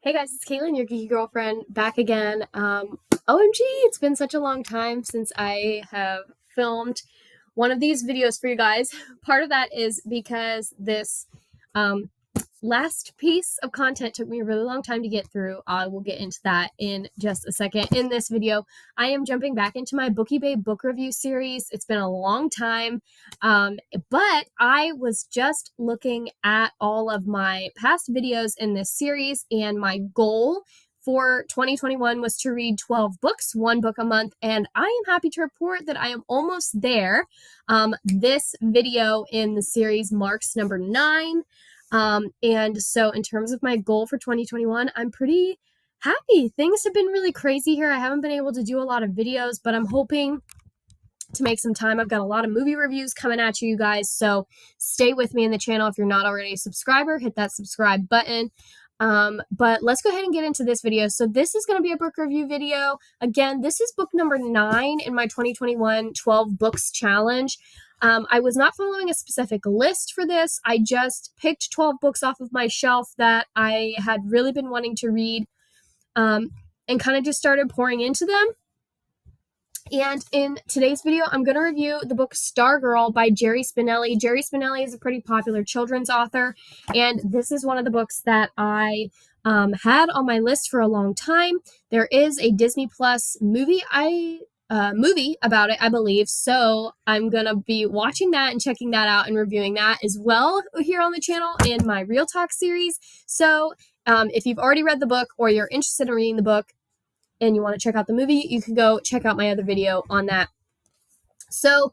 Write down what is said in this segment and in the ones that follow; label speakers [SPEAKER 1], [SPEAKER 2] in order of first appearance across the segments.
[SPEAKER 1] Hey guys, it's Caitlin, your geeky girlfriend, back again. OMG, it's been such a long time since I have filmed one of these videos for you guys. Part of that is because this um, last piece of content took me a really long time to get through. I will get into that in just a second. In this video, I am jumping back into my Bookie Babe book review series. It's been a long time, but I was just looking at all of my past videos in this series, and my goal for 2021 was to read 12 books, one book a month, and I am happy to report that I am almost there. This video in the series marks number 9. And so in terms of my goal for 2021, I'm pretty happy. Things have been really crazy here. I haven't been able to do a lot of videos, but I'm hoping to make some time. I've got a lot of movie reviews coming at you guys, so stay with me in the channel. If you're not already a subscriber, hit that subscribe button. But let's go ahead and get into this video. So this is going to be a book review video. Again, this is book number 9 in my 2021 12 books challenge. I was not following a specific list for this. I just picked 12 books off of my shelf that I had really been wanting to read, and kind of just started pouring into them. And in today's video, I'm going to review the book Stargirl by Jerry Spinnelli. Jerry Spinnelli is a pretty popular children's author, and this is one of the books that I had on my list for a long time. There is a Disney Plus movie about it, I believe, so I'm going to be watching that and checking that out and reviewing that as well here on the channel in my Real Talk series. So if you've already read the book or you're interested in reading the book, and you want to check out the movie, you can go check out my other video on that. So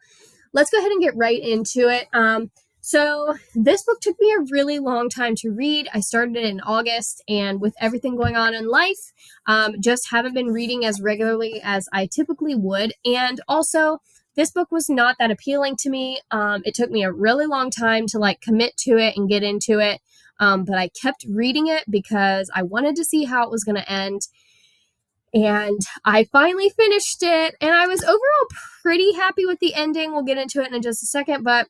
[SPEAKER 1] let's go ahead and get right into it. So this book took me a really long time to read. I started it in August, and with everything going on in life, just haven't been reading as regularly as I typically would. And also, this book was not that appealing to me. It took me a really long time to commit to it and get into it. But I kept reading it because I wanted to see how it was going to end. And I finally finished it, and I was overall pretty happy with the ending. We'll get into it in just a second, but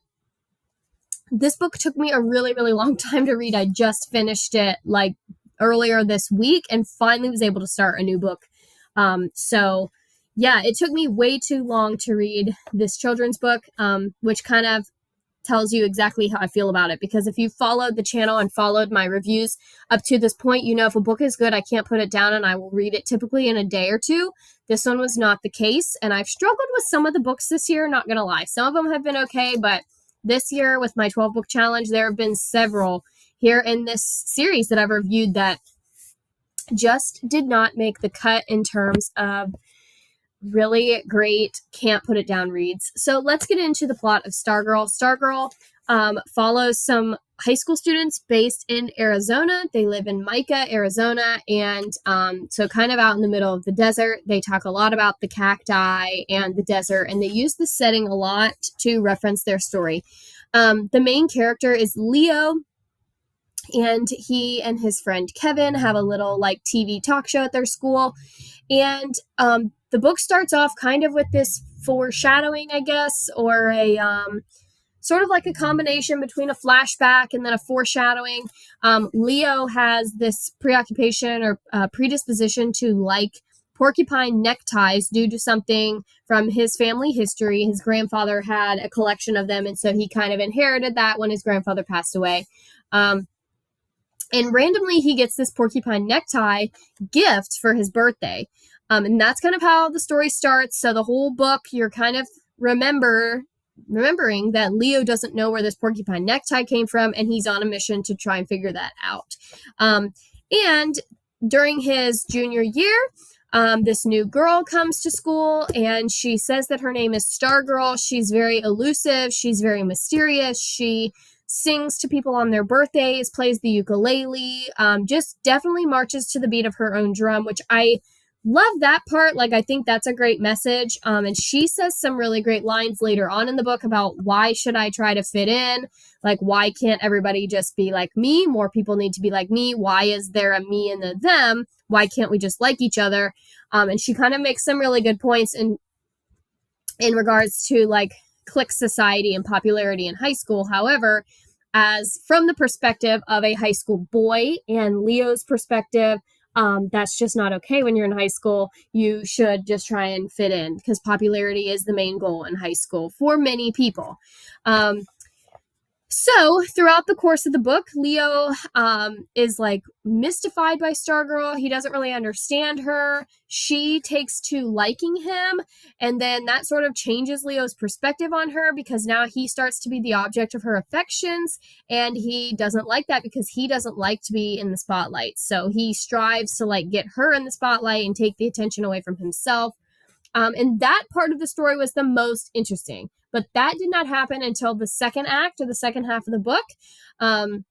[SPEAKER 1] this book took me a really, really long time to read. I just finished it earlier this week and finally was able to start a new book. So yeah, it took me way too long to read this children's book, which kind of tells you exactly how I feel about it, because if you followed the channel and followed my reviews up to this point, you know if a book is good, I can't put it down and I will read it typically in a day or two. This one was not the case, and I've struggled with some of the books this year, not gonna lie. Some of them have been okay, but this year with my 12 book challenge, there have been several here in this series that I've reviewed that just did not make the cut in terms of really great, can't put it down reads. So let's get into the plot of Stargirl. Stargirl follows some high school students based in Arizona. They live in Mica, Arizona, and so kind of out in the middle of the desert. They talk a lot about the cacti and the desert, and they use the setting a lot to reference their story. The main character is Leo, and he and his friend Kevin have a little TV talk show at their school. And the book starts off kind of with this foreshadowing, I guess, or a sort of like a combination between a flashback and then a foreshadowing. Leo has this preoccupation or predisposition to like porcupine neckties due to something from his family history. His grandfather had a collection of them, and so he kind of inherited that when his grandfather passed away. And randomly, he gets this porcupine necktie gift for his birthday. And that's kind of how the story starts. So the whole book, you're kind of remembering that Leo doesn't know where this porcupine necktie came from, and he's on a mission to try and figure that out. And during his junior year, this new girl comes to school, and she says that her name is Stargirl. She's very elusive. She's very mysterious. She sings to people on their birthdays, plays the ukulele, just definitely marches to the beat of her own drum, which I love that part. I think that's a great message. And she says some really great lines later on in the book about why should I try to fit in? Why can't everybody just be like me? More people need to be like me. Why is there a me and a them? Why can't we just like each other? And she kind of makes some really good points in regards to clique society and popularity in high school. However, as from the perspective of a high school boy, and Leo's perspective. That's just not okay when you're in high school. You should just try and fit in, because popularity is the main goal in high school for many people. So throughout the course of the book, Leo is like mystified by Stargirl. He doesn't really understand her. She takes to liking him, and then that sort of changes Leo's perspective on her, because now he starts to be the object of her affections, and he doesn't like that because he doesn't like to be in the spotlight. So he strives to like get her in the spotlight and take the attention away from himself. And that part of the story was the most interesting. But that did not happen until the second act, or the second half of the book. And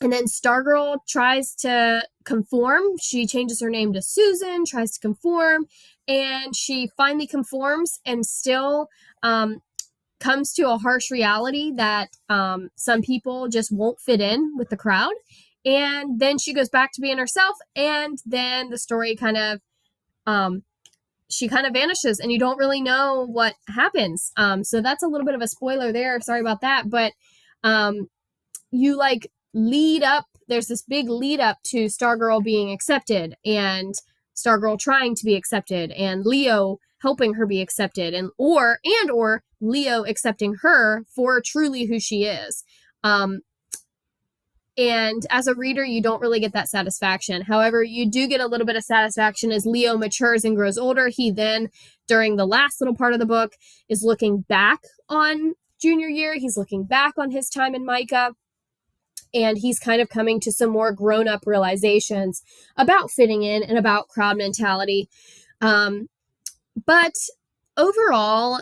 [SPEAKER 1] then Stargirl tries to conform. She changes her name to Susan, tries to conform, and she finally conforms, and still comes to a harsh reality that some people just won't fit in with the crowd. And then she goes back to being herself, and then the story kind of she kind of vanishes, and you don't really know what happens. So that's a little bit of a spoiler there. Sorry about that. But you like lead up. There's this big lead up to Stargirl being accepted, and Stargirl trying to be accepted, and Leo helping her be accepted, and or Leo accepting her for truly who she is. And as a reader, you don't really get that satisfaction. However, you do get a little bit of satisfaction as Leo matures and grows older. He then, during the last little part of the book, is looking back on junior year. He's looking back on his time in Micah. And he's kind of coming to some more grown-up realizations about fitting in and about crowd mentality. But overall,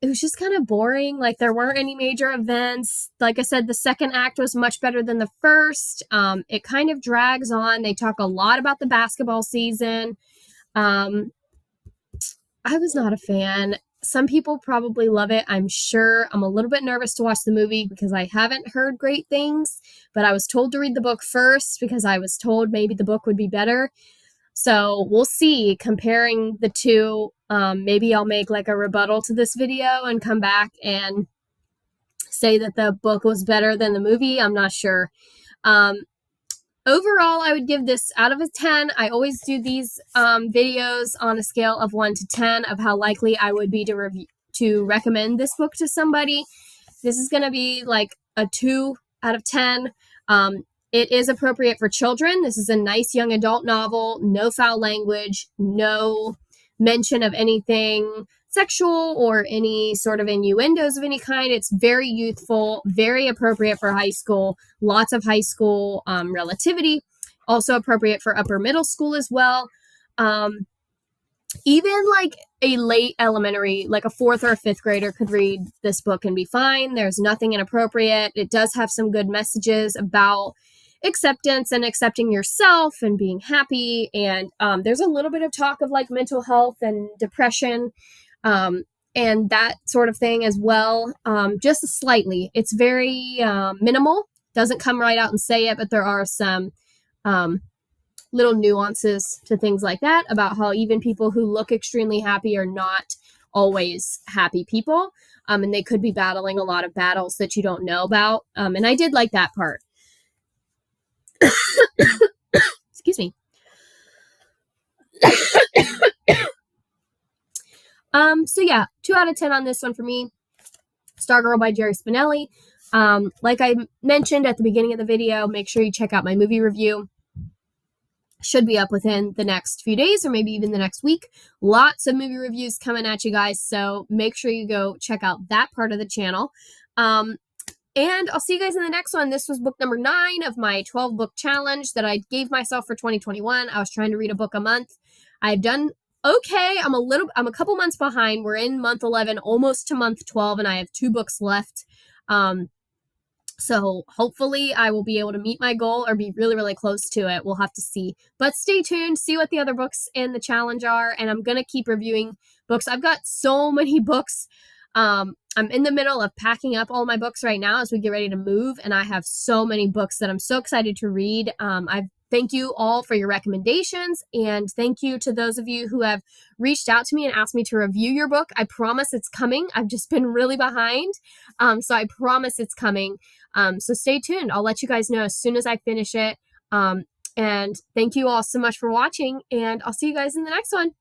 [SPEAKER 1] it was just kind of boring. Like, there weren't any major events. Like I said, the second act was much better than the first. It kind of drags on. They talk a lot about the basketball season. I was not a fan. Some people probably love it, I'm sure. I'm a little bit nervous to watch the movie because I haven't heard great things, but I was told to read the book first because I was told maybe the book would be better. So we'll see. Comparing the two, maybe I'll make like a rebuttal to this video and come back and say that the book was better than the movie. I'm not sure. Overall, I would give this out of a 10. I always do these videos on a scale of 1 to 10 of how likely I would be to recommend this book to somebody. This is going to be like a 2 out of 10. It is appropriate for children. This is a nice young adult novel, no foul language, no mention of anything sexual or any sort of innuendos of any kind. It's very youthful, very appropriate for high school, lots of high school relativity, also appropriate for upper middle school as well. Even like a late elementary, like a 4th or a 5th grader could read this book and be fine. There's nothing inappropriate. It does have some good messages about acceptance and accepting yourself and being happy. And there's a little bit of talk of like mental health and depression and that sort of thing as well. Just slightly. It's very minimal. Doesn't come right out and say it, but there are some little nuances to things like that about how even people who look extremely happy are not always happy people. And they could be battling a lot of battles that you don't know about. And I did like that part. Excuse me. So yeah, 2 out of 10 on this one for me. Stargirl by Jerry Spinnelli. Like I mentioned at the beginning of the video, make sure you check out my movie review. Should be up within the next few days or maybe even the next week. Lots of movie reviews coming at you guys, so make sure you go check out that part of the channel. And I'll see you guys in the next one. This was book number 9 of my 12 book challenge that I gave myself for 2021. I was trying to read a book a month. I've done okay. I'm a couple months behind. We're in month 11, almost to month 12, and I have 2 books left. So hopefully I will be able to meet my goal or be really, really close to it. We'll have to see. But stay tuned, see what the other books in the challenge are, and I'm going to keep reviewing books. I've got so many books. I'm in the middle of packing up all my books right now as we get ready to move, and I have so many books that I'm so excited to read. I've thank you all for your recommendations, and thank you to those of you who have reached out to me and asked me to review your book. I promise it's coming. I've just been really behind, so I promise it's coming. So stay tuned. I'll let you guys know as soon as I finish it. And thank you all so much for watching, and I'll see you guys in the next one.